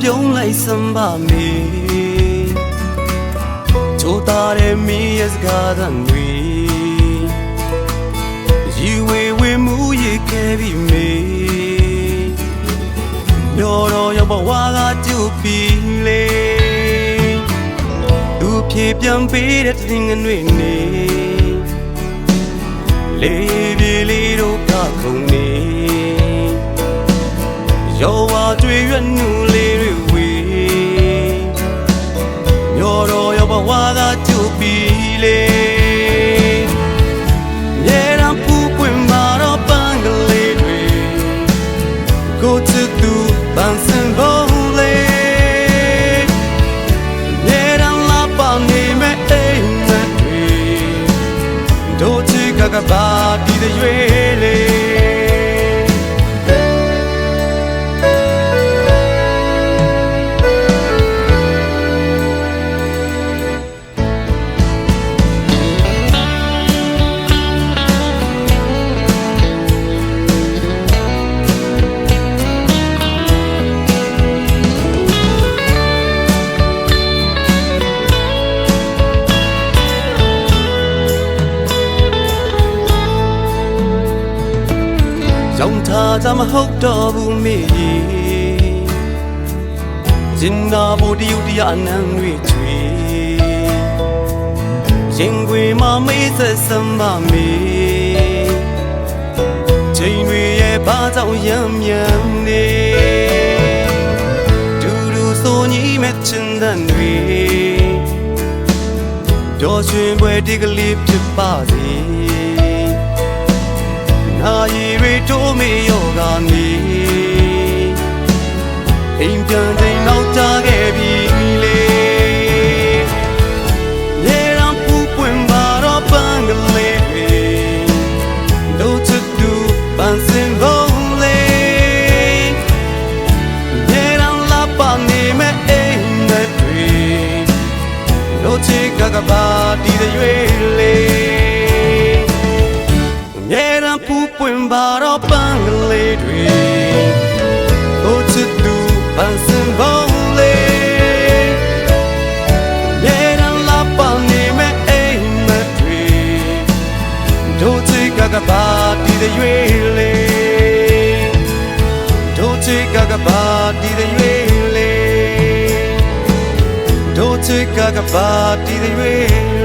ပြုံးလိုက်စမ်းပါမေချိုးသားတဲ့မီးရဲ့စကားသံတွေရီဝေဝေမူရေခဲ့ပြီမေမျောတော့ရောက်ဘဝကကျုပ်ပြီးလေသူဖြေပြန်ပေးတဲ့တင်ငွေနေလေးပြေလေးတို့ကခုန်နေရောဝါကျွေရွက်နူလေးတွေဝေမျောတော့ရောက်ဘဝကကျုပ်ပြီးလေမြေရန်ပူပွင့်မာတော့ပန်းကလေးတွေကိုချစ်သူပန်းစင်ဖို့လေမြေရန်လာပါနေမဲ့အိမ်မက်တွေတို့ချစ်ကပါတီတဲ့ရွေးလေရောင်ထားကြမဟုတ်တော့ဘူးမေဂျင်နာဘူဒီယူဒီယာနန်တွေချွေရင်ခွေမမေးဆက်စမ်းပါမေချိန်တွေရဲ့ဘာကြောင့်ရမ်းမြန်နေဒူဒူဆိုညီမဲ့ချင်တဲ့တွေကြော်ရွှင်ပွဲဒီကလေးဖြစ်ပါစေနာရီတွေတိုးမေယောကနေအိမ်ပြန်ချိန်နောက်ကြခဲ့ပြီလေရေရန်ပူပွင့်ပါတော့ပန်းကလေးတွေတို့ချစ်သူပန်းစင်ဖို့လေရေရန်လာပါနေမဲ့အိမ်မက်တွေတို့ချစ်ကပါတီတဲ့ရွေးလေပူပွင့်ပါတော့ပန်းကလေးတွေတို့ချစ်သူပန်းစင်ဖို့လေရေရန်လာပါနေမဲ့အိမ်မက်တွေတို့ချစ်ကပါတီတဲ့ရွေးလေတို့ချစ်ကပါတီတဲ့ရွေးလေတို့ချစ်ကပါတီတဲ့ရွေး